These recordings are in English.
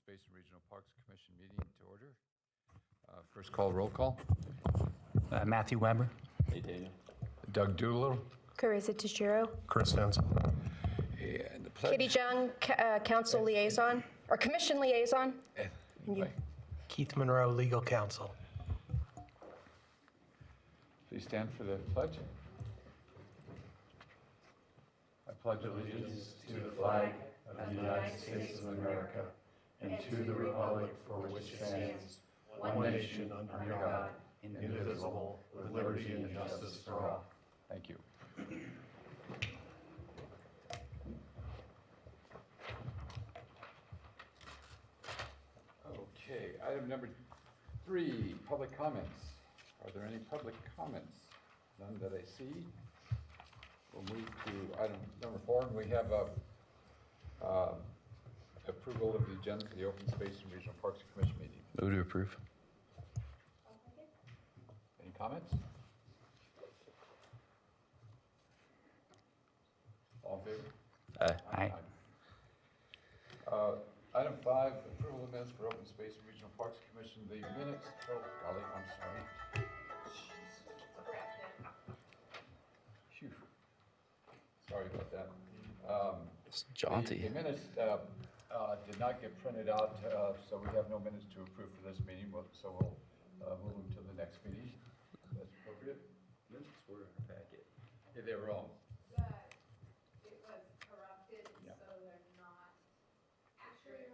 Space and Regional Parks Commission meeting to order. First call, roll call. Matthew Weber. Hey, Daniel. Doug Doolittle. Carissa Tashiro. Chris Hansen. And the pledge. Kitty Jung, Council Liaison, or Commission Liaison. Anyway, Keith Monroe, Legal Counsel. please stand for the pledge. I pledge allegiance to the flag of the United States of America and to the republic for which stands one nation under God, indivisible, with liberty and justice for all. Thank you. Okay, item number 3, public comments. Are there any public comments? None that I see. We'll move to item number 4, and we have approval of the agenda for the Open Space and Regional Parks Commission meeting. Move to approve. Any comments? All in favor? Aye. Aye. Item 5, approval of minutes for Open Space and Regional Parks Commission. The minutes, oh golly, I'm sorry. Phew. Sorry about that. It's jaunty. The minutes did not get printed out, so we have no minutes to approve for this meeting, so we'll move them to the next meeting. That's appropriate? Minutes were in our packet. Yeah, they were wrong. It was corrupted, Yeah. so they're not accurate.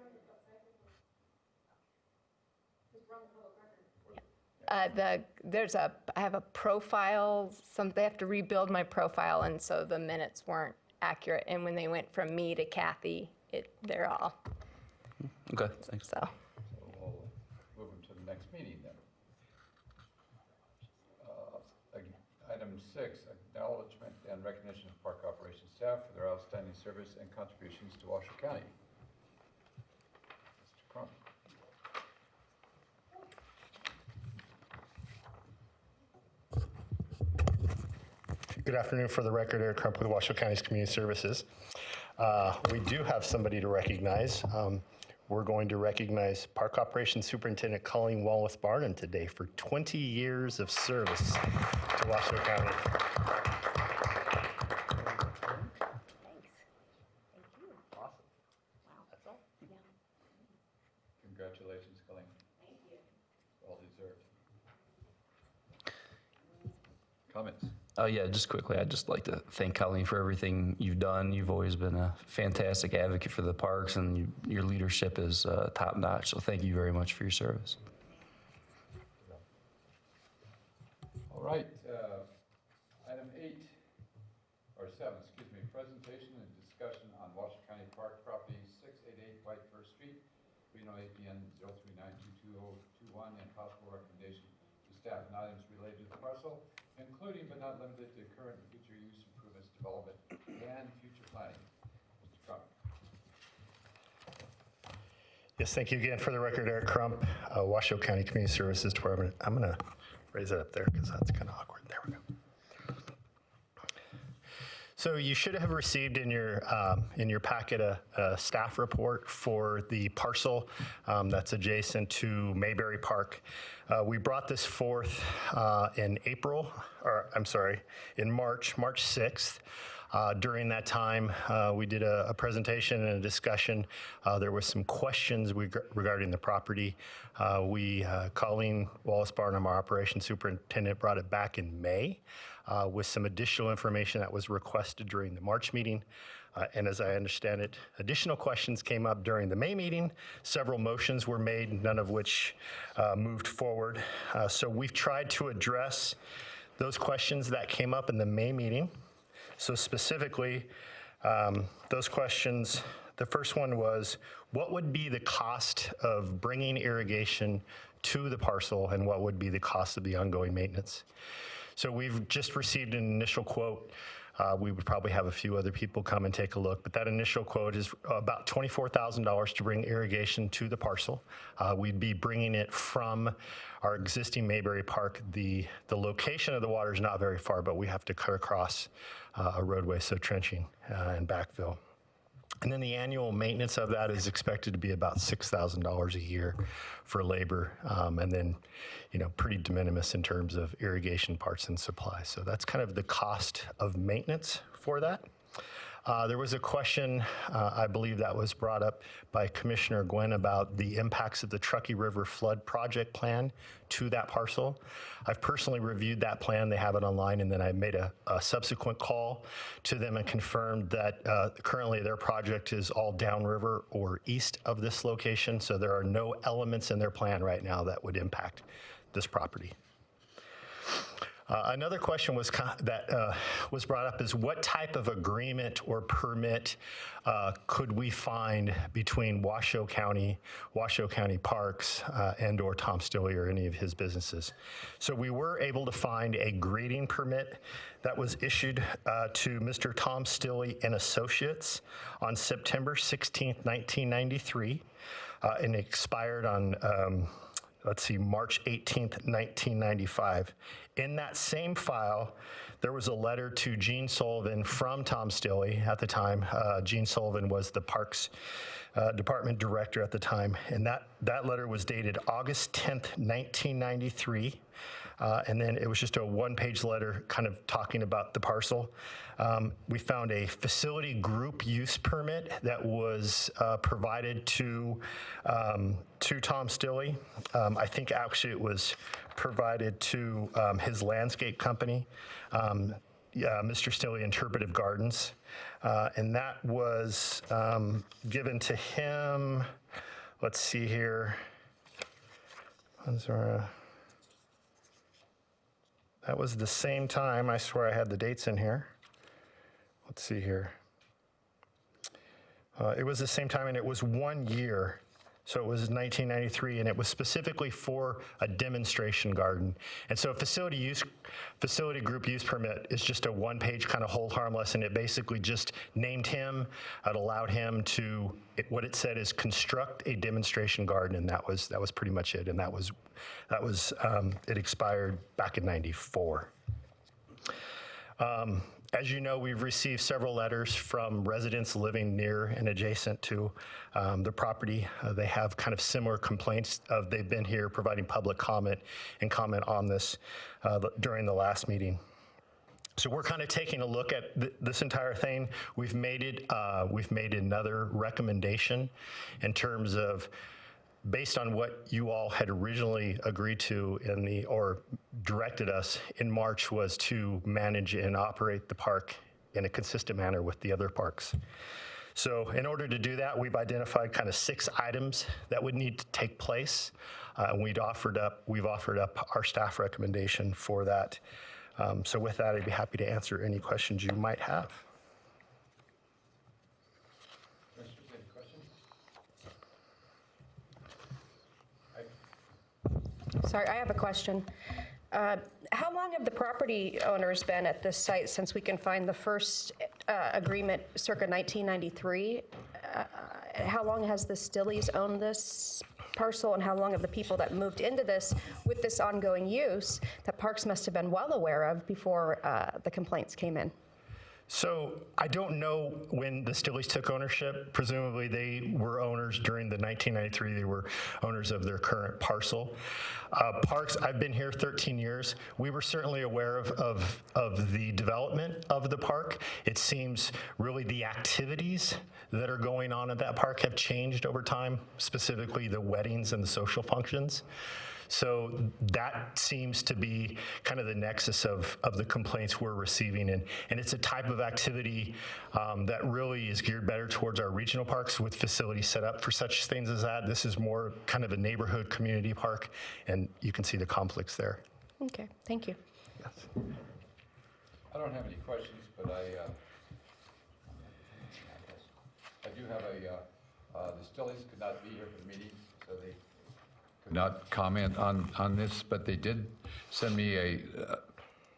I have a profile, they have to rebuild my profile, and so the minutes weren't accurate. And when they went from me to Kathy, they're all, Okay, thanks. so. So we'll move them to the next meeting then. Item 6, acknowledgement and recognition of park operations staff for their outstanding service and contributions to Washoe County. Mr. Crump. Good afternoon. For the record, Eric Crump with Washoe County's Community Services. We do have somebody to recognize. We're going to recognize Park Operations Superintendent Colleen Wallace Barnum today for 20 years of service to Washoe County. Congratulations, Colleen. Thank you. Well deserved. Comments? Yeah, just quickly, I'd just like to thank Colleen for everything you've done. You've always been a fantastic advocate for the parks, and your leadership is top notch. So thank you very much for your service. All right, item 8, or 7, presentation and discussion on Washoe County Park Property 688 White First Street, Reno APN 0392221, and possible recommendation to staff on items related to the parcel, including but not limited to current and future use improvements, development, and future planning. Mr. Crump. Yes, thank you again. For the record, Eric Crump, Washoe County Community Services Department. I'm going to raise it up there because that's kind of awkward. There we go. So you should have received in your packet a staff report for the parcel that's adjacent to Mayberry Park. We brought this forth in March 6th. During that time, we did a presentation and a discussion. There was some questions regarding the property. Colleen Wallace Barnum, our operations superintendent, brought it back in May with some additional information that was requested during the March meeting. And as I understand it, additional questions came up during the May meeting. Several motions were made, none of which moved forward. So we've tried to address those questions that came up in the May meeting. So specifically, those questions, the first one was, what would be the cost of bringing irrigation to the parcel, and what would be the cost of the ongoing maintenance? So we've just received an initial quote. We would probably have a few other people come and take a look, but that initial quote is about $24,000 to bring irrigation to the parcel. We'd be bringing it from our existing Mayberry Park. The location of the water is not very far, but we have to cut across a roadway, so trenching and backfill. And then the annual maintenance of that is expected to be about $6,000 a year for labor, and then, pretty de minimis in terms of irrigation parts and supplies. So that's kind of the cost of maintenance for that. There was a question, I believe that was brought up by Commissioner Gwynn about the impacts of the Truckee River Flood Project plan to that parcel. I've personally reviewed that plan. They have it online, and then I made a subsequent call to them and confirmed that currently their project is all downriver or east of this location, so there are no elements in their plan right now that would impact this property. Another question was was brought up is what type of agreement or permit could we find between Washoe County Parks, and/or Tom Stilley or any of his businesses. So we were able to find a grading permit that was issued to Mr. Tom Stilley and Associates on September 16th, 1993, and expired on March 18th, 1995. In that same file, there was a letter to Gene Sullivan from Tom Stilley at the time. Gene Sullivan was the Parks Department director at the time, and that letter was dated August 10th, 1993. And then it was just a one-page letter kind of talking about the parcel. We found a facility group use permit that was provided to Tom Stilley. I think actually it was provided to his landscape company, Mr. Stilley Interpretive Gardens. And that was given to him, let's see here. That was the same time, I swear I had the dates in here. Let's see here. It was the same time, and it was 1 year. So it was 1993, and it was specifically for a demonstration garden. And so a facility group use permit is just a one-page kind of hold harmless, and it basically just named him. It allowed him to, what it said is construct a demonstration garden, and that was pretty much it. And it expired back in '94. As you know, we've received several letters from residents living near and adjacent to the property. They have kind of similar complaints of they've been here providing public comment on this during the last meeting. So we're kind of taking a look at this entire thing. We've made another recommendation in terms of based on what you all had originally agreed to or directed us in March was to manage and operate the park in a consistent manner with the other parks. So in order to do that, we've identified kind of 6 items that would need to take place. We've offered up our staff recommendation for that. So with that, I'd be happy to answer any questions you might have. Sorry, I have a question. How long have the property owners been at this site since we can find the first agreement circa 1993? How long has the Stilleys owned this parcel, and how long have the people that moved into this with this ongoing use that Parks must have been well aware of before the complaints came in? So I don't know when the Stilleys took ownership. Presumably they were owners during the 1993. They were owners of their current parcel. Parks, I've been here 13 years. We were certainly aware of the development of the park. It seems really the activities that are going on at that park have changed over time, specifically the weddings and the social functions. So that seems to be kind of the nexus of the complaints we're receiving. And it's a type of activity that really is geared better towards our regional parks with facilities set up for such things as that. This is more kind of a neighborhood community park, and you can see the conflicts there. Okay, thank you. Yes. I don't have any questions, but I do have the Stilleys could not be here for the meeting, so they could not comment on this, but they did send me a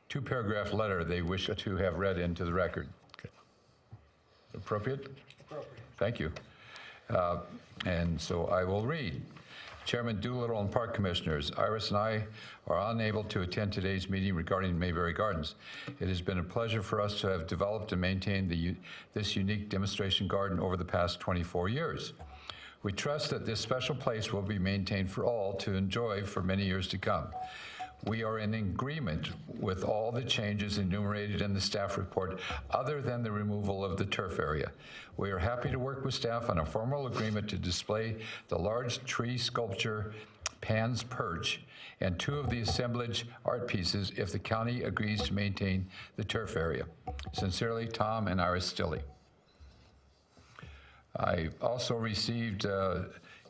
2-paragraph letter they wish to have read into the record. Okay. Appropriate? Appropriate. Thank you. And so I will read. Chairman Doolittle and Park Commissioners, Iris and I are unable to attend today's meeting regarding Mayberry Gardens. It has been a pleasure for us to have developed and maintained this unique demonstration garden over the past 24 years. We trust that this special place will be maintained for all to enjoy for many years to come. We are in agreement with all the changes enumerated in the staff report other than the removal of the turf area. We are happy to work with staff on a formal agreement to display the large tree sculpture Pan's Perch and 2 of the assemblage art pieces if the county agrees to maintain the turf area. Sincerely, Tom and Iris Stilley. I also received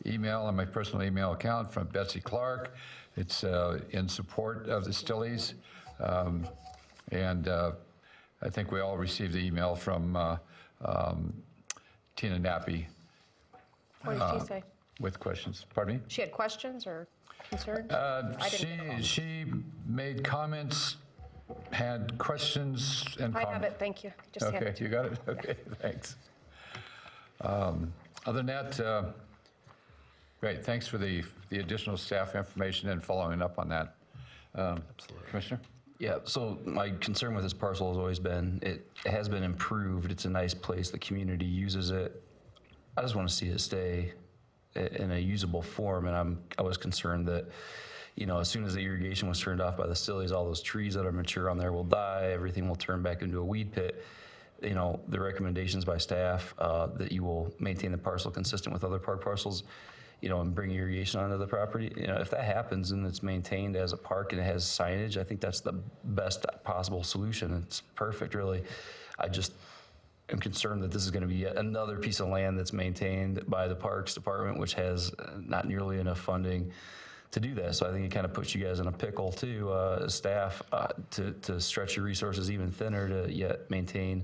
email on my personal email account from Betsy Clark. It's in support of the Stilleys. And I think we all received the email from Tina Nappy What did she say? with questions. Pardon me? She had questions or concerns? I didn't recall. She made comments, had questions and I comments. have it, thank you. Just hand Okay, it to you got it? Okay, thanks. Other than that, great, thanks for the additional staff information and following up on that. Absolutely. Commissioner? Yeah, so my concern with this parcel has always been, it has been improved. It's a nice place. The community uses it. I just want to see it stay in a usable form, and I was concerned that, you know, as soon as the irrigation was turned off by the Stilleys, all those trees that are mature on there will die. Everything will turn back into a weed pit. You know, the recommendations by staff that you will maintain the parcel consistent with other park parcels, you know, and bring irrigation onto the property. You know, if that happens and it's maintained as a park and it has signage, I think that's the best possible solution. It's perfect, really. I just am concerned that this is going to be yet another piece of land that's maintained by the Parks Department, which has not nearly enough funding to do that. So I think it kind of puts you guys in a pickle too, as staff, to stretch your resources even thinner to yet maintain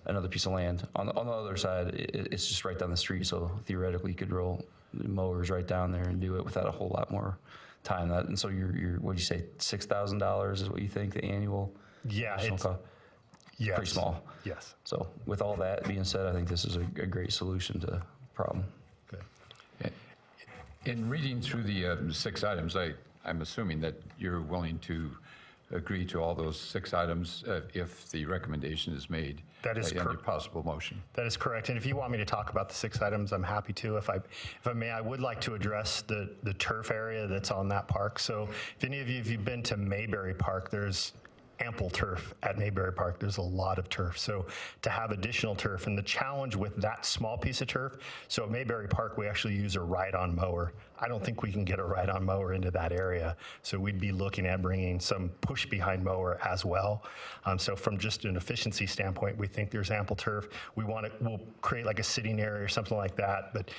another piece of land. On the other side, it's just right down the street, so theoretically you could roll mowers right down there and do it without a whole lot more time. And so you're what'd you say, $6,000 is what you think the annual? Yeah, additional it's cost? yes. Pretty small. Yes. So with all that being said, I think this is a great solution to the problem. Good. In reading through the 6 items, I'm assuming that you're willing to agree to all those 6 items if the recommendation is made. That is under correct. possible motion. That is correct. And if you want me to talk about the 6 items, I'm happy to. If I may, I would like to address the turf area that's on that park. So if any of you, if you've been to Mayberry Park, there's ample turf at Mayberry Park. There's a lot of turf. So to have additional turf, and the challenge with that small piece of turf, so at Mayberry Park, we actually use a ride-on mower. I don't think we can get a ride-on mower into that area. So we'd be looking at bringing some push-behind mower as well. So from just an efficiency standpoint, we think there's ample turf. We'll create like a sitting area or something like that, but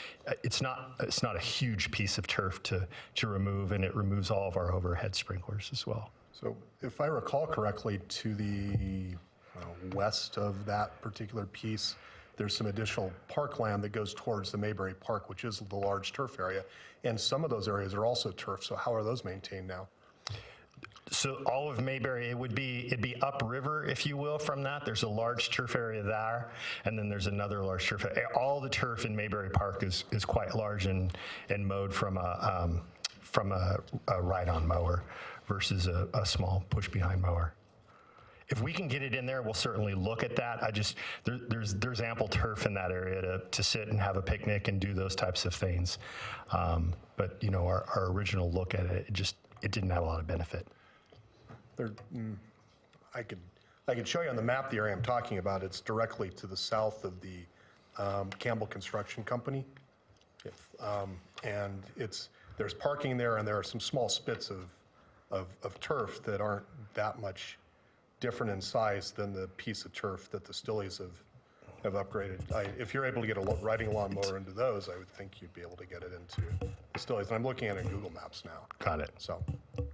it's not a huge piece of turf to remove, and it removes all of our overhead sprinklers as well. So if I recall correctly, to the west of that particular piece, there's some additional parkland that goes towards the Mayberry Park, which is the large turf area. And some of those areas are also turf. So how are those maintained now? So all of Mayberry, it'd be upriver, if you will, from that. There's a large turf area there, and then there's another large turf area. All the turf in Mayberry Park is quite large and mowed from a ride-on mower versus a small push-behind mower. If we can get it in there, we'll certainly look at that. There's ample turf in that area to sit and have a picnic and do those types of things. But you know, our original look at it, it didn't have a lot of benefit. I could show you on the map the area I'm talking about. It's directly to the south of the Campbell Construction Company. And there's parking there, and there are some small spits of turf that aren't that much different in size than the piece of turf that the Stilleys have upgraded. If you're able to get a riding lawnmower into those, I would think you'd be able to get it into the Stilleys. And I'm looking at it in Google Maps now. Got it. So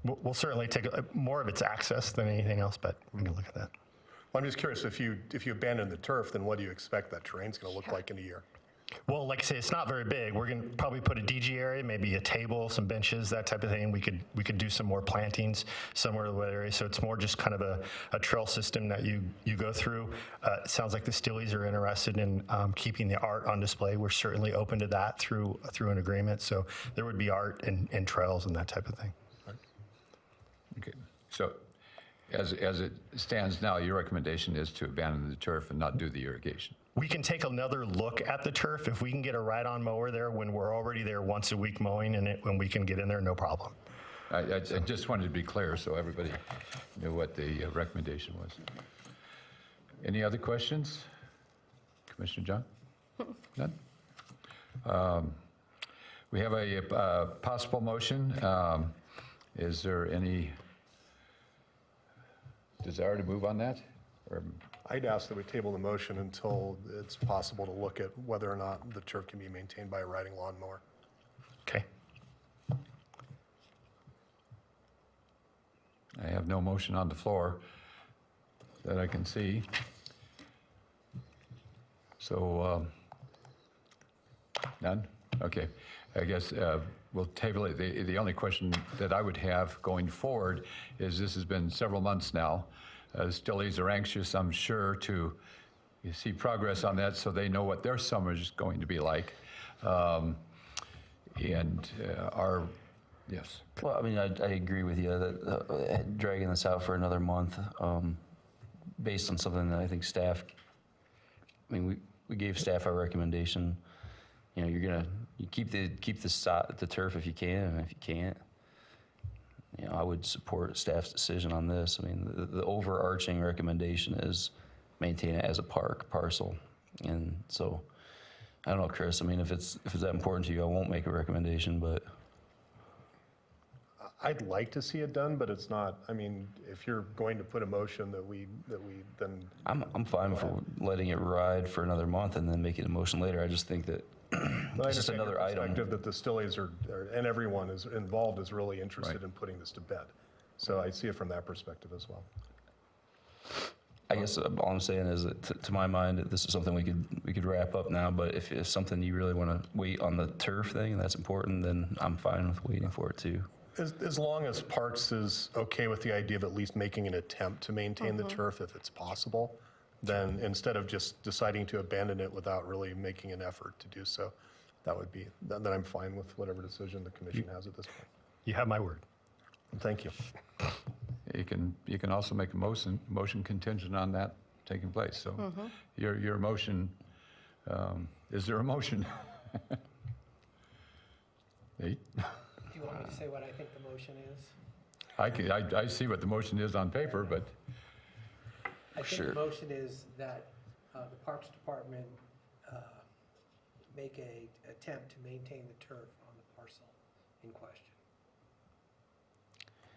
We'll certainly take more of its access than anything else, but we can look at that. well, I'm just curious, if you abandon the turf, then what do you expect that terrain's going to look like in a year? Well, like I say, it's not very big. We're going to probably put a DG area, maybe a table, some benches, that type of thing. We could do some more plantings somewhere in the area. So it's more just kind of a trail system that you go through. It sounds like the Stillies are interested in keeping the art on display. We're certainly open to that through an agreement. So there would be art and trails and that type of thing. Okay, so as it stands now, your recommendation is to abandon the turf and not do the irrigation? We can take another look at the turf if we can get a ride-on mower there when we're already there once a week mowing, and when we can get in there, no problem. I just wanted to be clear so everybody knew what the recommendation was. Any other questions? Commissioner John? None? We have a possible motion. Is there any desire to move on that? Or I'd ask that we table the motion until it's possible to look at whether or not the turf can be maintained by a riding lawnmower. Okay. I have no motion on the floor that I can see. So, none? Okay. I guess we'll table it. The only question that I would have going forward is this has been several months now. Stillies are anxious, I'm sure, to see progress on that so they know what their summer is going to be like. Yes. Well, I mean, I agree with you that dragging this out for another month, based on something that I think staff, I mean, we gave staff our recommendation. You know, you keep the turf if you can, and if you can't, you know, I would support staff's decision on this. I mean, the overarching recommendation is maintain it as a park parcel, and so I don't know, Chris. I mean, if it's that important to you, I won't make a recommendation, but I'd like to see it done, but it's not, I mean, if you're going to put a motion that we then, I'm fine for letting it ride for another month and then making a motion later. I just think that but I it's just understand your another item. perspective that the Stillies are, and everyone is involved is really interested Right. in putting this to bed. So I see it from that perspective as well. I guess all I'm saying is that to my mind, this is something we could wrap up now. But if it's something you really want to wait on the turf thing, and that's important, then I'm fine with waiting for it too. As long as Parks is okay with the idea of at least making an attempt to maintain the turf if it's possible, then instead of just deciding to abandon it without really making an effort to do so, then I'm fine with whatever decision the commission has at this point. You have my word. Thank you. You can also make a motion contingent on that taking place. So your motion, is there a motion? Nate? Do you want me to say what I think the motion is? I see what the motion is on paper, but I think Sure. the motion is that the Parks Department make a attempt to maintain the turf on the parcel in question.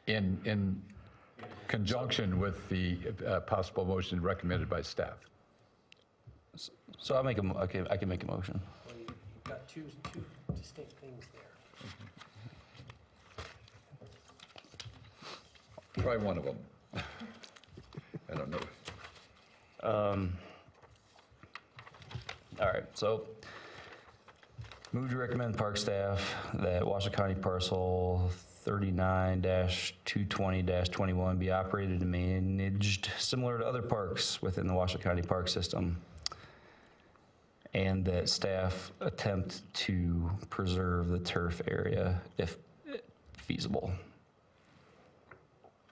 in conjunction with the possible motion recommended by staff. So I can make a motion. Well, you've got two distinct things there. Try one of them. I don't know. All right, so move to recommend park staff that Washoe County parcel 39-220-21 be operated and managed similar to other parks within the Washoe County Park System, and that staff attempt to preserve the turf area if feasible.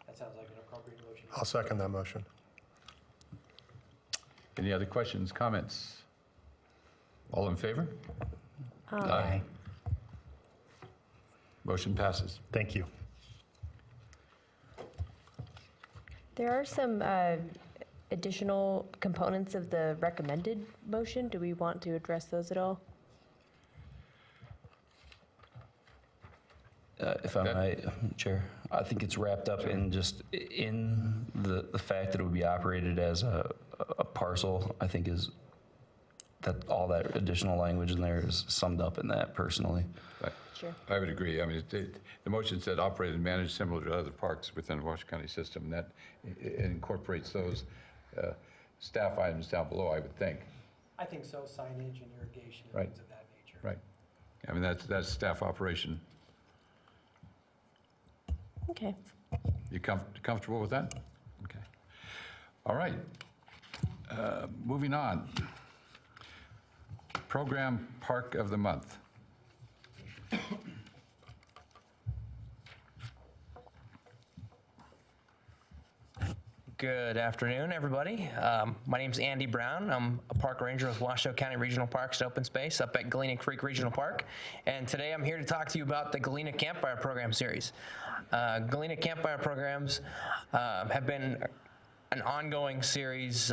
That sounds like an appropriate motion. I'll second that motion. Any other questions, comments? All in favor? Aye. Motion passes. Thank you. There are some additional components of the recommended motion. Do we want to address those at all? If I might, Chair, I think it's wrapped up in just in the fact that it would be operated as a parcel. I think is that all that additional language in there is summed up in that personally. Sure. I would agree. I mean, the motion said operate and manage similar to other parks within the Washoe County system, and that incorporates those staff items down below, I would think. I think so, signage and irrigation and Right. things of that nature. Right. I mean, that's staff operation. Okay. You comfortable with that? Okay. All right. Moving on. Program Park of the Month. Good afternoon, everybody. My name's Andy Brown. I'm a park ranger with Washoe County Regional Parks and Open Space up at Galena Creek Regional Park. And today I'm here to talk to you about the Galena Campfire Program series. Galena Campfire programs have been an ongoing series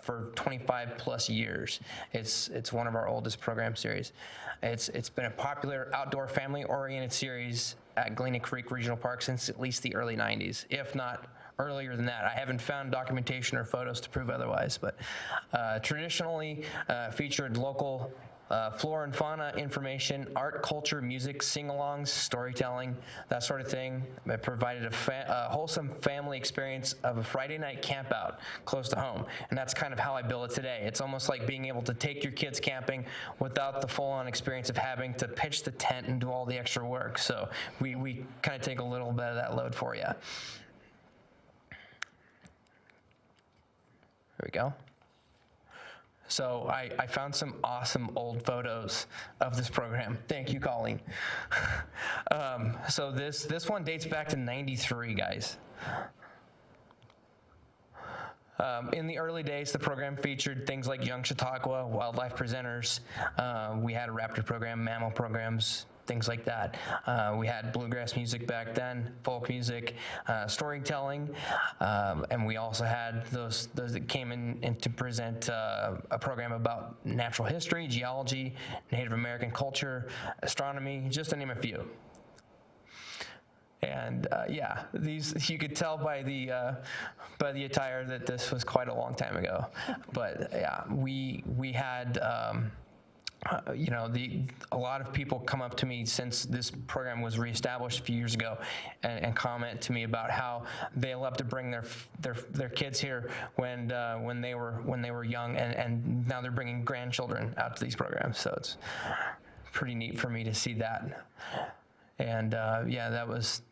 for 25 plus years. It's one of our oldest program series. It's been a popular outdoor family-oriented series at Galena Creek Regional Park since at least the early 90s, if not earlier than that. I haven't found documentation or photos to prove otherwise, but traditionally featured local flora and fauna information, art, culture, music, sing-alongs, storytelling, that sort of thing. It provided a wholesome family experience of a Friday night campout close to home, and that's kind of how I bill it today. It's almost like being able to take your kids camping without the full-on experience of having to pitch the tent and do all the extra work. So we kind of take a little bit of that load for you. There we go. So I found some awesome old photos of this program. Thank you, Colleen. So this one dates back to '93, guys. In the early days, the program featured things like young Chautauqua, wildlife presenters. We had a raptor program, mammal programs, things like that. We had bluegrass music back then, folk music, storytelling, and we also had those that came in to present a program about natural history, geology, Native American culture, astronomy, just to name a few. And yeah, these you could tell by the attire that this was quite a long time ago. But yeah, we had. You know, a lot of people come up to me since this program was reestablished a few years ago and comment to me about how they love to bring their kids here when they were young, and now they're bringing grandchildren out to these programs. So it's pretty neat for me to see that. And yeah, that was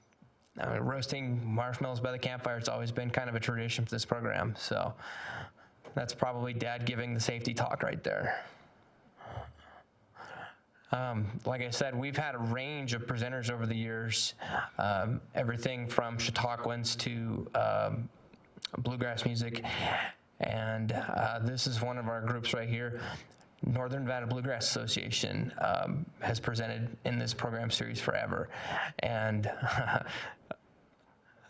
roasting marshmallows by the campfire. It's always been kind of a tradition for this program. So that's probably Dad giving the safety talk right there. Like I said, we've had a range of presenters over the years, everything from Chautauquans to bluegrass music, and this is one of our groups right here. Northern Nevada Bluegrass Association has presented in this program series forever, and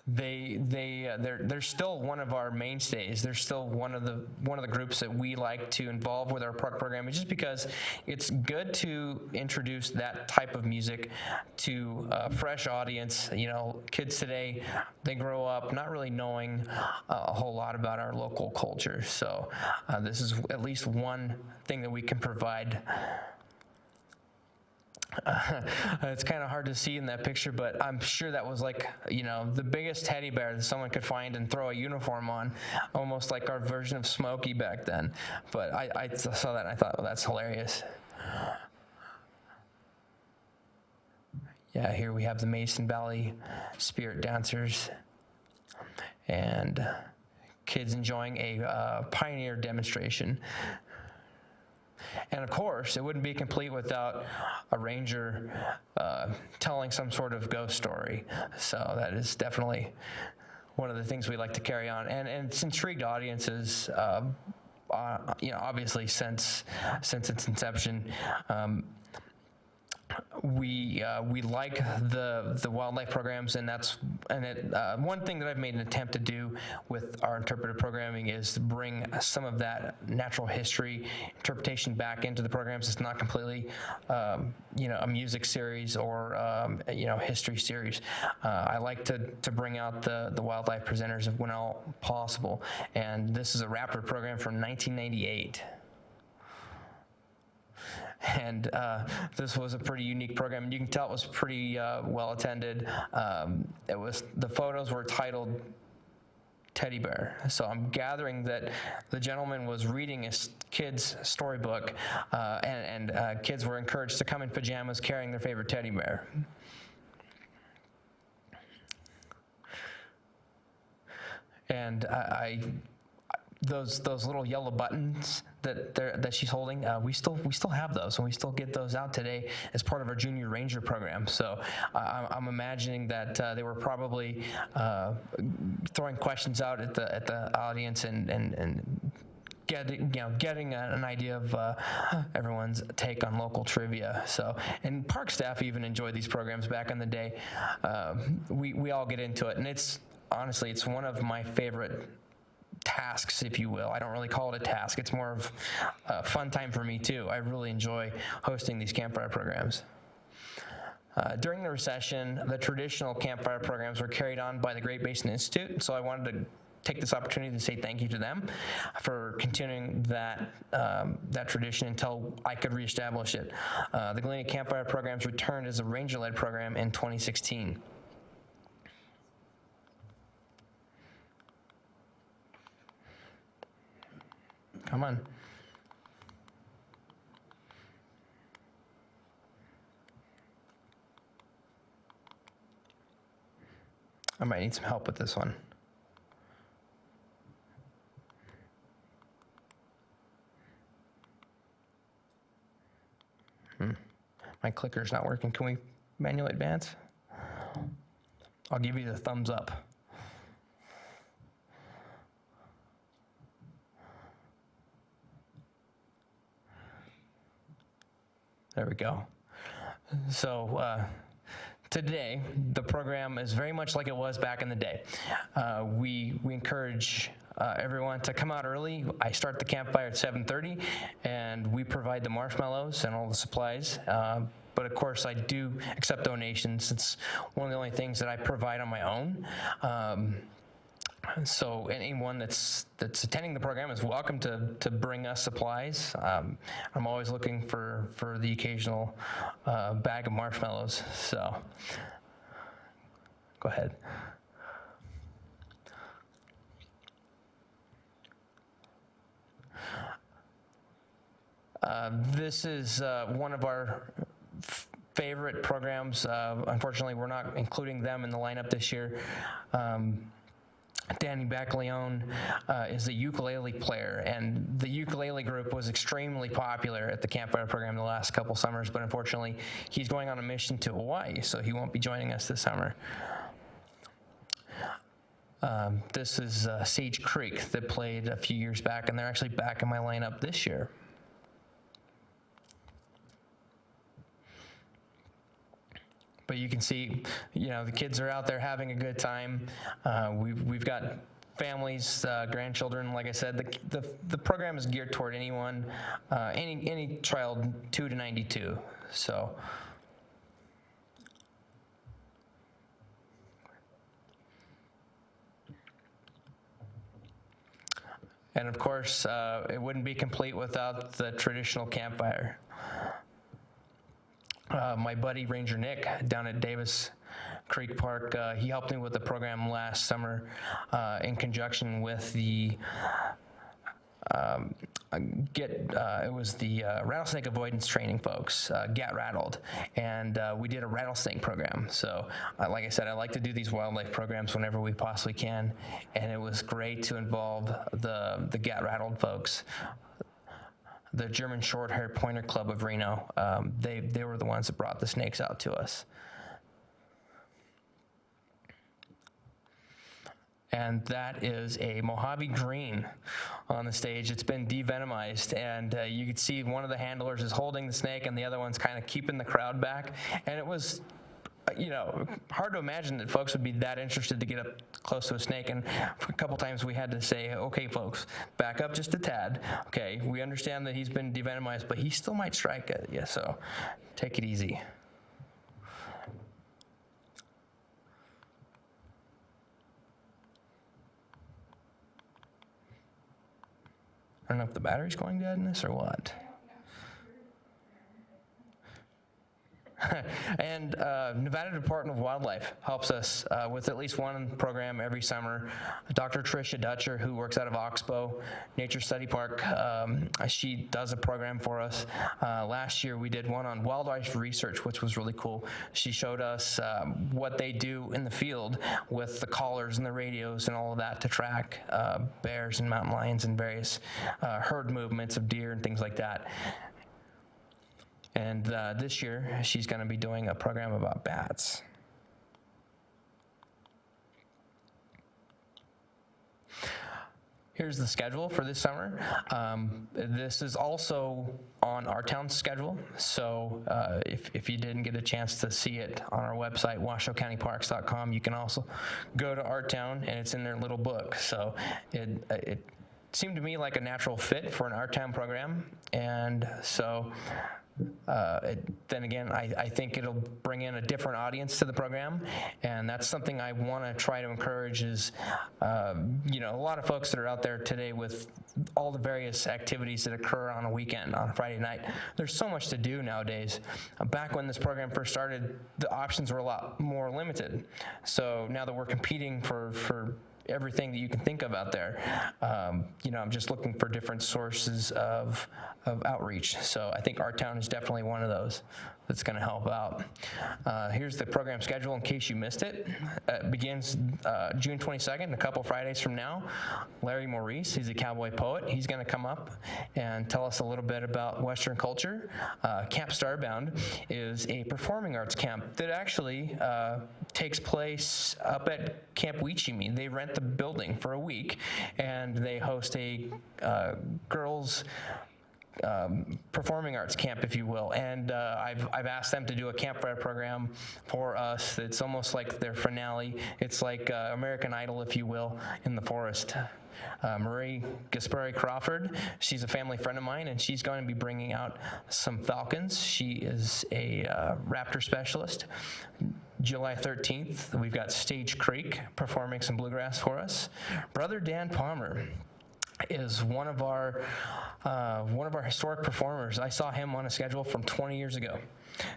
they're still one of our mainstays. They're still one of the groups that we like to involve with our park program, just because it's good to introduce that type of music to a fresh audience. You know, kids today, they grow up not really knowing a whole lot about our local culture. So this is at least one thing that we can provide. It's kind of hard to see in that picture, but I'm sure that was like, you know, the biggest teddy bear that someone could find and throw a uniform on, almost like our version of Smokey back then. But I saw that and I thought, well, that's hilarious. Yeah, here we have the Mason Valley Spirit Dancers and kids enjoying a pioneer demonstration. And of course, it wouldn't be complete without a ranger telling some sort of ghost story. So that is definitely one of the things we like to carry on. And it's intrigued audiences, you know, obviously since its inception. We like the wildlife programs, and one thing that I've made an attempt to do with our interpretive programming is to bring some of that natural history interpretation back into the programs. It's not completely, you know, a music series or you know, history series. I like to bring out the wildlife presenters when all possible, and this is a raptor program from 1998. And this was a pretty unique program. You can tell it was pretty well attended. The photos were titled teddy bear. So I'm gathering that the gentleman was reading a kid's storybook, and kids were encouraged to come in pajamas carrying their favorite teddy bear. And those little yellow buttons that she's holding, we still have those, and we still get those out today as part of our Junior Ranger program. So I'm imagining that they were probably throwing questions out at the audience and getting an idea of everyone's take on local trivia. So, and park staff even enjoyed these programs back in the day. We all get into it, and honestly, it's one of my favorite tasks, if you will. I don't really call it a task. It's more of a fun time for me too. I really enjoy hosting these campfire programs. During the recession, the traditional campfire programs were carried on by the Great Basin Institute, so I wanted to take this opportunity to say thank you to them for continuing that tradition until I could reestablish it. The Galena Campfire programs returned as a ranger-led program in 2016. Come on. I might need some help with this one. My clicker's not working. Can we manually advance? I'll give you the thumbs up. There we go. So today, the program is very much like it was back in the day. We encourage everyone to come out early. I start the campfire at 7:30, and we provide the marshmallows and all the supplies. But of course, I do accept donations. It's one of the only things that I provide on my own. So anyone that's attending the program is welcome to bring us supplies. I'm always looking for the occasional bag of marshmallows. So go ahead. This is one of our favorite programs. Unfortunately, we're not including them in the lineup this year. Danny Backleone is a ukulele player, and the ukulele group was extremely popular at the campfire program the last couple summers, but unfortunately he's going on a mission to Hawaii, so he won't be joining us this summer. This is Sage Creek that played a few years back, and they're actually back in my lineup this year. But you can see, the kids are out there having a good time. We've got families, grandchildren. Like I said, the program is geared toward anyone, any child 2 to 92. So. And of course, it wouldn't be complete without the traditional campfire. My buddy Ranger Nick down at Davis Creek Park, he helped me with the program last summer in conjunction with the it was the rattlesnake avoidance training folks, Get Rattled, and we did a rattlesnake program. So like I said, I like to do these wildlife programs whenever we possibly can, and it was great to involve the Get Rattled folks. The German Short-Haired Pointer Club of Reno, they were the ones that brought the snakes out to us. And that is a Mojave Green on the stage. It's been devenomized, and you could see one of the handlers is holding the snake and the other one's kind of keeping the crowd back. And it was, hard to imagine that folks would be that interested to get up close to a snake. And a couple times we had to say, okay, folks, back up just a tad. Okay, we understand that he's been devenomized, but he still might strike at you, so take it easy. I don't know if the battery's going dead in this or what. And Nevada Department of Wildlife helps us with at least one program every summer. Dr. Tricia Dutcher, who works out of Oxbow Nature Study Park, she does a program for us. Last year we did one on wildlife research, which was really cool. She showed us what they do in the field with the collars and the radios and all of that to track bears and mountain lions and various herd movements of deer and things like that. And this year, she's going to be doing a program about bats. Here's the schedule for this summer. This is also on our town's schedule, so if you didn't get a chance to see it on our website, WashouCountyParks.com, you can also go to our town, and it's in their little book. So it seemed to me like a natural fit for an art town program, and so then again, I think it'll bring in a different audience to the program, and that's something I want to try to encourage is, a lot of folks that are out there today with all the various activities that occur on a weekend, on a Friday night, there's so much to do nowadays. Back when this program first started, the options were a lot more limited. So now that we're competing for everything that you can think of out there, I'm just looking for different sources of outreach. So I think our town is definitely one of those that's going to help out. Here's the program schedule in case you missed it. It begins June 22nd, a couple Fridays from now. Larry Maurice, he's a cowboy poet. He's going to come up and tell us a little bit about Western culture. Camp Starbound is a performing arts camp that actually takes place up at Camp Weechimi. They rent the building for a week, and they host a girls' performing arts camp, if you will, and I've asked them to do a campfire program for us. It's almost like their finale. It's like American Idol, if you will, in the forest. Marie Gaspari Crawford, she's a family friend of mine, and she's going to be bringing out some falcons. She is a raptor specialist. July 13th, we've got Stage Creek performing some bluegrass for us. Brother Dan Palmer is one of our historic performers. I saw him on a schedule from 20 years ago.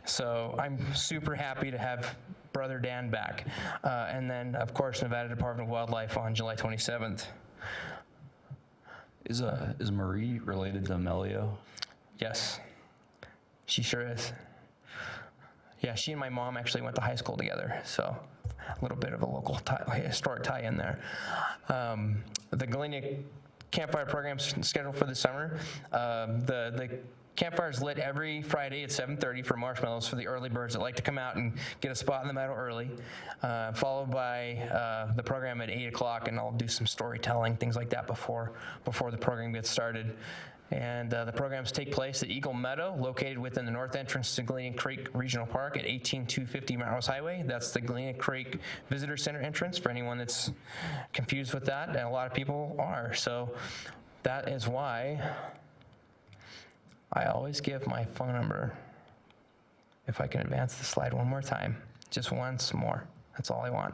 So I'm super happy to have Brother Dan back. And then, of course, Nevada Department of Wildlife on July 27th. Is Marie related to Melio? Yes, she sure is. Yeah, she and my mom actually went to high school together, so a little bit of a local historic tie in there. The Galena Campfire program's scheduled for the summer. The campfire is lit every Friday at 7:30 for marshmallows for the early birds that like to come out and get a spot in the meadow early, followed by the program at 8 o'clock, and I'll do some storytelling, things like that before the program gets started. And the programs take place at Eagle Meadow, located within the north entrance to Galena Creek Regional Park at 18250 Melrose Highway. That's the Galena Creek Visitor Center entrance for anyone that's confused with that, and a lot of people are. So that is why I always give my phone number. If I can advance the slide one more time, just once more. That's all I want.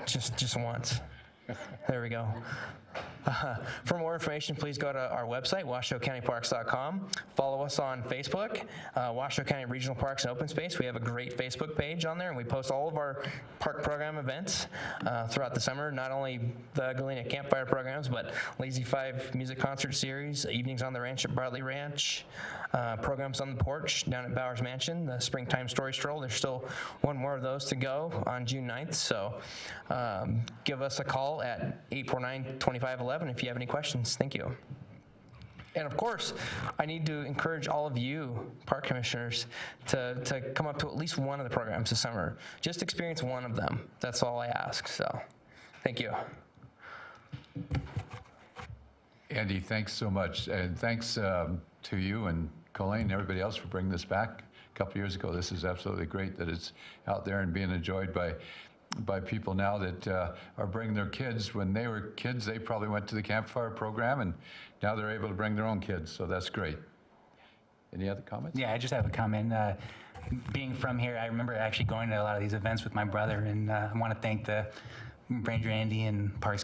just once. There we go. For more information, please go to our website, WashouCountyParks.com. Follow us on Facebook, Washoe County Regional Parks and Open Space. We have a great Facebook page on there, and we post all of our park program events throughout the summer, not only the Galena Campfire programs, but Lazy 5 Music Concert Series, Evenings on the Ranch at Bartley Ranch, programs on the porch down at Bowers Mansion, the Springtime Story Stroll. There's still one more of those to go on June 9th, so give us a call at 849-2511 if you have any questions. Thank you. And of course, I need to encourage all of you park commissioners to come up to at least one of the programs this summer. Just experience one of them. That's all I ask. So thank you. Andy, thanks so much. And thanks to you and Colleen and everybody else for bringing this back a couple years ago. This is absolutely great that it's out there and being enjoyed by people now that are bringing their kids. When they were kids, they probably went to the campfire program, and now they're able to bring their own kids, so that's great. Any other comments? Yeah, I just have a comment. Being from here, I remember actually going to a lot of these events with my brother, and I want to thank the Ranger Andy and Parks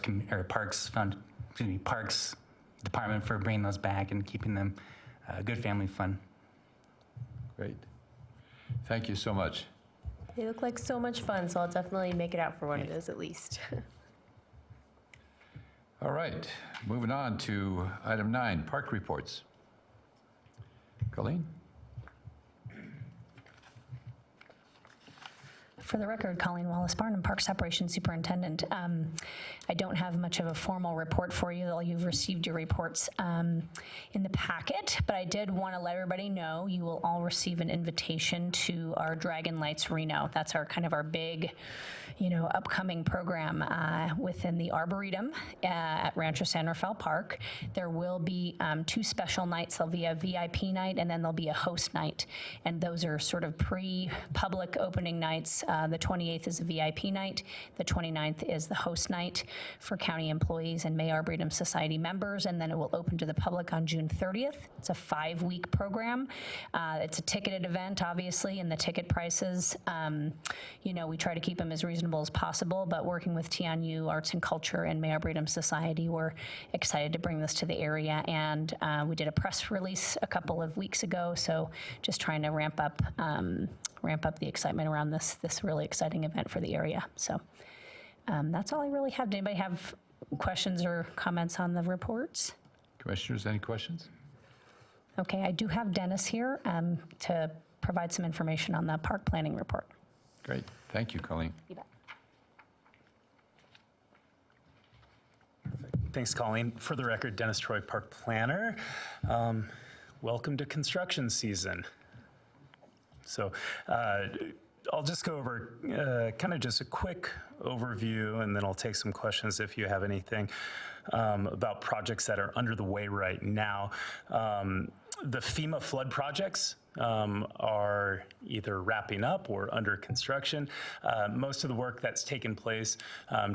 Department for bringing those back and keeping them good family fun. Great. Thank you so much. They look like so much fun, so I'll definitely make it out for one of those at least. All right, moving on to item 9, park reports. Colleen? For the record, Colleen Wallace-Barnum, Parks Operations Superintendent. I don't have much of a formal report for you, though you've received your reports in the packet, but I did want to let everybody know you will all receive an invitation to our Dragon Lights Reno. That's our kind of our big, upcoming program within the Arboretum at Rancho San Rafael Park. There will be 2 special nights. There'll be a VIP night, and then there'll be a host night, and those are sort of pre-public opening nights. The 28th is a VIP night. The 29th is the host night for county employees and May Arboretum Society members, and then it will open to the public on June 30th. It's a 5-week program. It's a ticketed event, obviously, and the ticket prices, we try to keep them as reasonable as possible, but working with Tianyu Arts and Culture and May Arboretum Society, we're excited to bring this to the area, and we did a press release a couple of weeks ago, so just trying to ramp up the excitement around this really exciting event for the area. So that's all I really have. Did anybody have questions or comments on the reports? Commissioners, any questions? Okay, I do have Dennis here to provide some information on the park planning report. Great. Thank you, Colleen. You bet. Thanks, Colleen. For the record, Dennis Troy, Park Planner. Welcome to construction season. So I'll just go over kind of just a quick overview, and then I'll take some questions if you have anything about projects that are under the way right now. The FEMA flood projects are either wrapping up or under construction. Most of the work that's taken place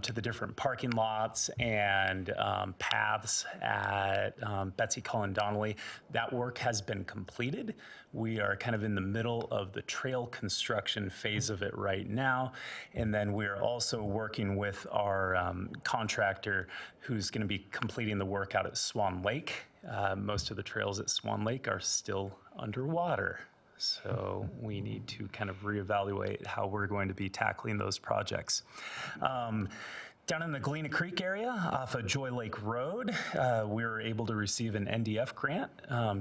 to the different parking lots and paths at Betsy Cullen Donnelly, that work has been completed. We are kind of in the middle of the trail construction phase of it right now. And then we're also working with our contractor who's going to be completing the work out at Swan Lake. Most of the trails at Swan Lake are still underwater. So we need to kind of reevaluate how we're going to be tackling those projects. Down in the Galena Creek area off of Joy Lake Road, we were able to receive an NDF grant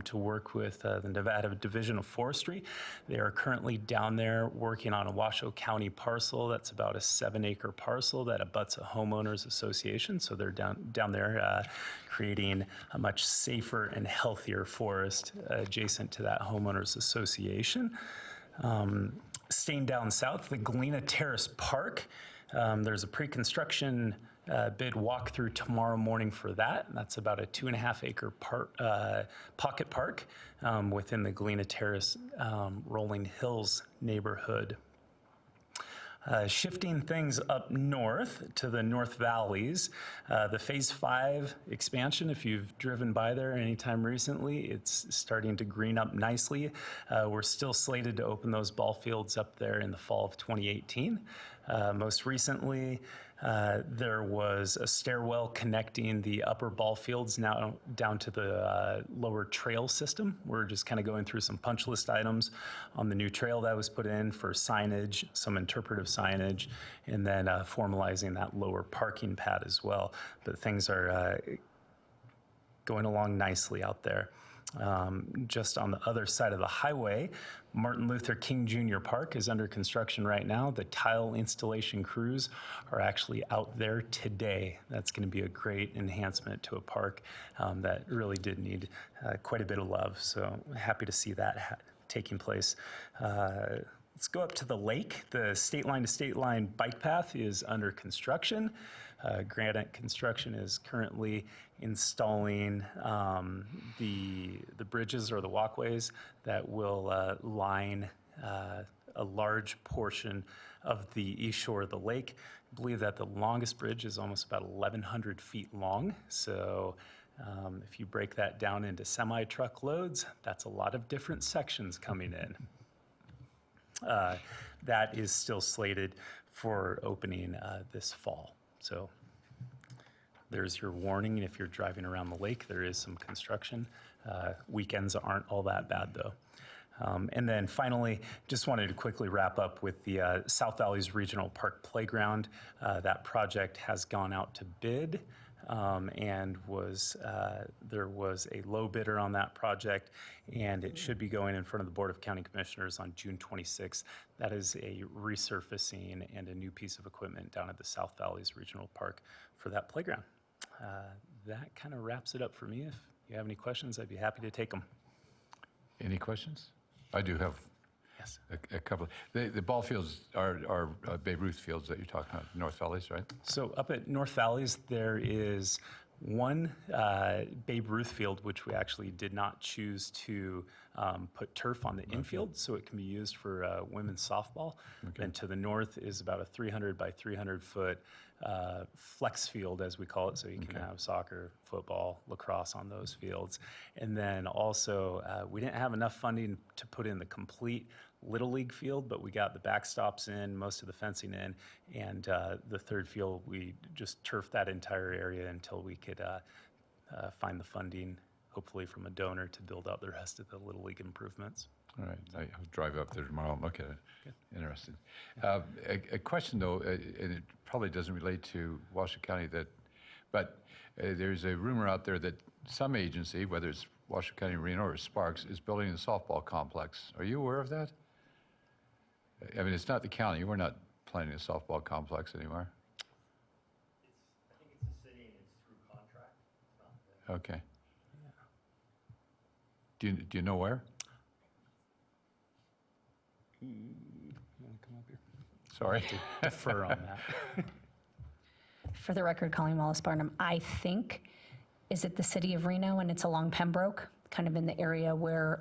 to work with the Nevada Division of Forestry. They are currently down there working on a Washoe County parcel that's about a 7-acre parcel that abuts a homeowners association. So they're down there creating a much safer and healthier forest adjacent to that homeowners association. Staying down south, the Galena Terrace Park. There's a pre-construction bid walkthrough tomorrow morning for that. That's about a 2.5-acre pocket park within the Galena Terrace Rolling Hills neighborhood. Shifting things up north to the North Valleys, the Phase 5 expansion, if you've driven by there anytime recently, it's starting to green up nicely. We're still slated to open those ball fields up there in the fall of 2018. Most recently, there was a stairwell connecting the upper ball fields now down to the lower trail system. We're just kind of going through some punch list items on the new trail that was put in for signage, some interpretive signage, and then formalizing that lower parking pad as well. But things are going along nicely out there. Just on the other side of the highway, Martin Luther King Jr. Park is under construction right now. The tile installation crews are actually out there today. That's going to be a great enhancement to a park that really did need quite a bit of love. So happy to see that taking place. Let's go up to the lake. The state line to state line bike path is under construction. Granite Construction is currently installing the bridges or the walkways that will line a large portion of the east shore of the lake. I believe that the longest bridge is almost about 1,100 feet long. So if you break that down into semi-truck loads, that's a lot of different sections coming in. That is still slated for opening this fall. So there's your warning. If you're driving around the lake, there is some construction. Weekends aren't all that bad, though. And then finally, just wanted to quickly wrap up with the South Valleys Regional Park Playground. That project has gone out to bid. And there was a low bidder on that project, and it should be going in front of the Board of County Commissioners on June 26th. That is a resurfacing and a new piece of equipment down at the South Valleys Regional Park for that playground. That kind of wraps it up for me. If you have any questions, I'd be happy to take them. Any questions? I do have Yes. a couple. The ball fields are Babe Ruth fields that you're talking about, North Valleys, right? So up at North Valleys, there is one Babe Ruth field, which we actually did not choose to put turf on the infield, so it can be used for women's softball. And to the north is about a 300 by 300 foot flex field, as we call it, so you can have soccer, football, lacrosse on those fields. And then also, we didn't have enough funding to put in the complete Little League field, but we got the backstops in, most of the fencing in, and the third field, we just turfed that entire area until we could find the funding, hopefully from a donor, to build out the rest of the Little League improvements. All right, I'll drive up there tomorrow and look at it. Good. Interested. A question though, and it probably doesn't relate to Washoe County, but there's a rumor out there that some agency, whether it's Washoe County Arena or Sparks, is building a softball complex. Are you aware of that? I mean, it's not the county. We're not planning a softball complex anymore. I think it's the city and it's through contract. It's not Okay. Do you know where? You want to come up here? Sorry. Defer on that. For the record, Colleen Wallace Barnum, I think, is it the city of Reno, and it's along Pembroke, kind of in the area where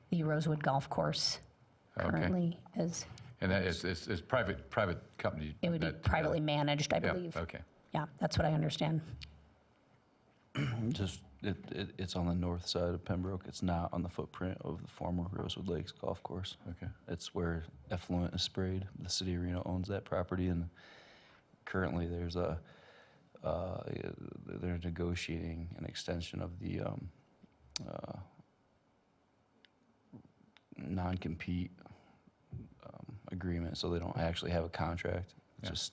the Rosewood Golf Course currently is. And that is private company. It would be privately managed, I believe. Yeah, okay. Yeah, that's what I understand. Just, it's on the north side of Pembroke. It's not on the footprint of the former Rosewood Lakes Golf Course. Okay. It's where effluent is sprayed. The city of Reno owns that property, and currently they're negotiating an extension of the non-compete agreement, so they don't actually have a contract. It's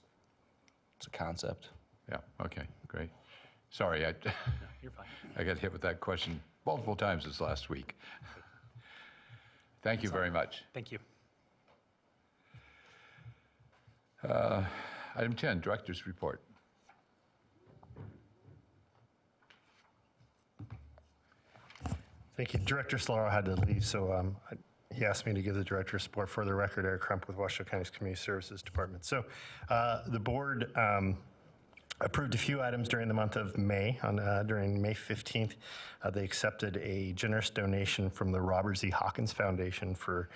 a concept. Yeah, okay, great. Sorry, You're fine. I got hit with that question multiple times this last week. Thank you very much. Thank you. Item 10, Director's Report. Thank you. Director Solaro had to leave, so he asked me to give the director's report. For the record, Eric Crump with Washoe County's Community Services Department. So the board approved a few items during the month of May. During May 15th, they accepted a generous donation from the Robert Z. Hawkins Foundation for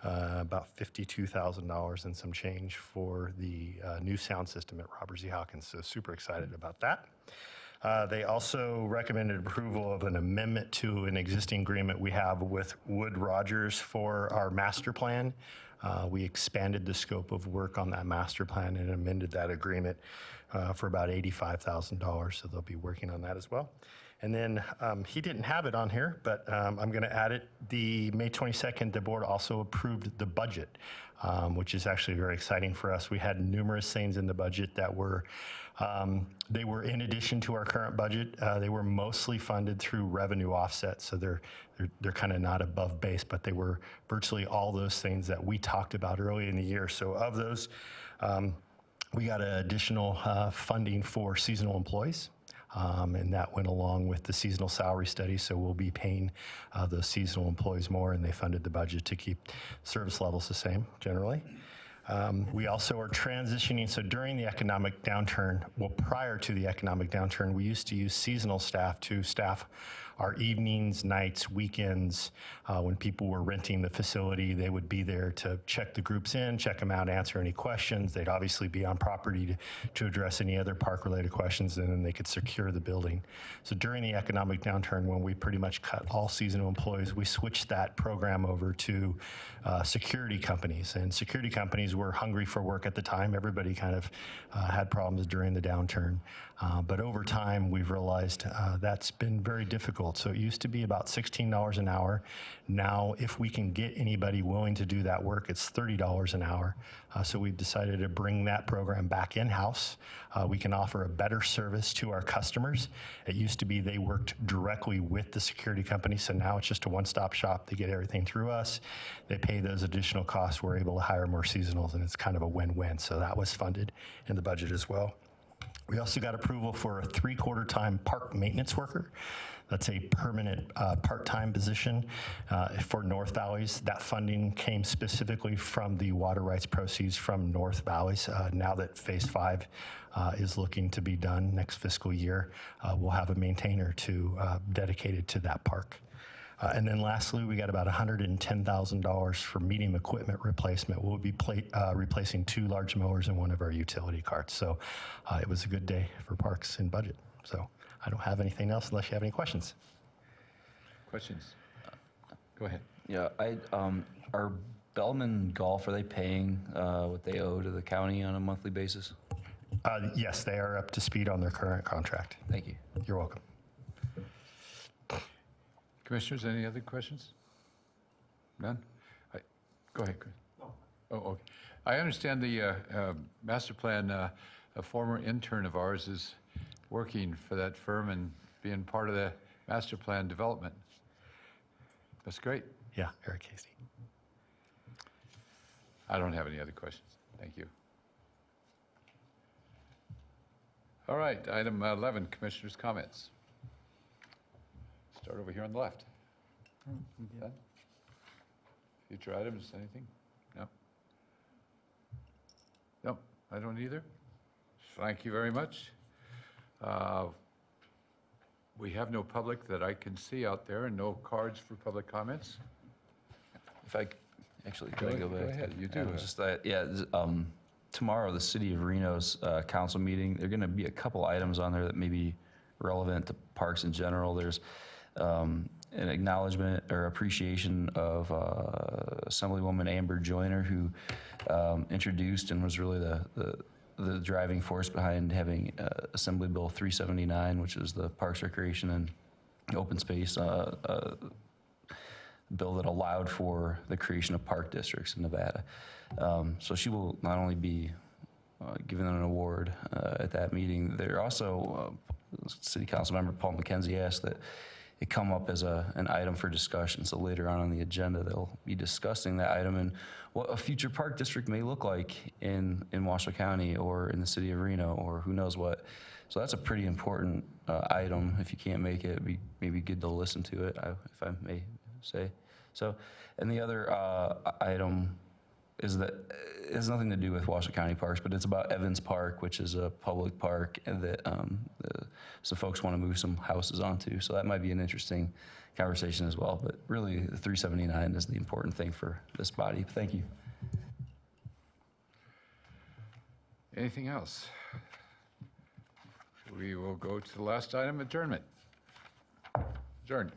about $52,000 and some change for the new sound system at Robert Z. Hawkins. So super excited about that. They also recommended approval of an amendment to an existing agreement we have with Wood Rogers for our master plan. We expanded the scope of work on that master plan and amended that agreement for about $85,000, so they'll be working on that as well. And then he didn't have it on here, but I'm going to add it. The May 22nd, the board also approved the budget, which is actually very exciting for us. We had numerous things in the budget that were, they were in addition to our current budget. They were mostly funded through revenue offsets, so they're kind of not above base, but they were virtually all those things that we talked about early in the year. So of those, we got additional funding for seasonal employees. And that went along with the seasonal salary study, so we'll be paying those seasonal employees more, and they funded the budget to keep service levels the same generally. We also are transitioning, so during the economic downturn, well, prior to the economic downturn, we used to use seasonal staff to staff our evenings, nights, weekends. When people were renting the facility, they would be there to check the groups in, check them out, answer any questions. They'd obviously be on property to address any other park-related questions, and then they could secure the building. So during the economic downturn, when we pretty much cut all seasonal employees, we switched that program over to security companies. And security companies were hungry for work at the time. Everybody kind of had problems during the downturn. But over time, we've realized that's been very difficult threshold. So it used to be about $16 an hour. Now, if we can get anybody willing to do that work, it's $30 an hour. So we've decided to bring that program back in-house. We can offer a better service to our customers. It used to be they worked directly with the security company, so now it's just a one-stop shop. They get everything through us. They pay those additional costs. We're able to hire more seasonals, and it's kind of a win-win. So that was funded in the budget as well. We also got approval for a 3/4 time park maintenance worker. That's a permanent part-time position for North Valleys. That funding came specifically from the water rights proceeds from North Valleys. Now that Phase 5 is looking to be done next fiscal year, we'll have a maintainer dedicated to that park. And then lastly, we got about $110,000 for medium equipment replacement. We'll be replacing 2 large mowers and 1 of our utility carts. So it was a good day for parks and budget. So I don't have anything else unless you have any questions. Questions? Go ahead. Yeah, are Bellman Golf, are they paying what they owe to the county on a monthly basis? Yes, they are up to speed on their current contract. Thank you. You're welcome. Commissioners, any other questions? None? Go ahead, Chris. No. Oh, okay. I understand the master plan, a former intern of ours is working for that firm and being part of the master plan development. That's great. Yeah, Eric Casey. I don't have any other questions. Thank you. All right, item 11, commissioners' comments. Start over here on the left. Done? Future items, anything? No? No, I don't either. Thank you very much. We have no public that I can see out there and no cards for public comments. If I actually could I go back? Go ahead, you do. Just that, yeah. Tomorrow, the City of Reno's council meeting. There are going to be a couple items on there that may be relevant to parks in general. There's an acknowledgement or appreciation of Assemblywoman Amber Joyner, who introduced and was really the driving force behind having Assembly Bill 379, which is the Parks, Recreation, and Open Space bill that allowed for the creation of park districts in Nevada. So she will not only be given an award at that meeting, there also, City Council member Paul McKenzie asked that it come up as an item for discussion. So later on the agenda, they'll be discussing that item and what a future park district may look like in Washoe County or in the city of Reno or who knows what. So that's a pretty important item. If you can't make it, it'd be maybe good to listen to it, if I may say. So, and the other item is that it has nothing to do with Washoe County Parks, but it's about Evans Park, which is a public park and that some folks want to move some houses onto. So that might be an interesting conversation as well. But really, the 379 is the important thing for this body. Thank you. Anything else? We will go to the last item, adjournment. Adjourned.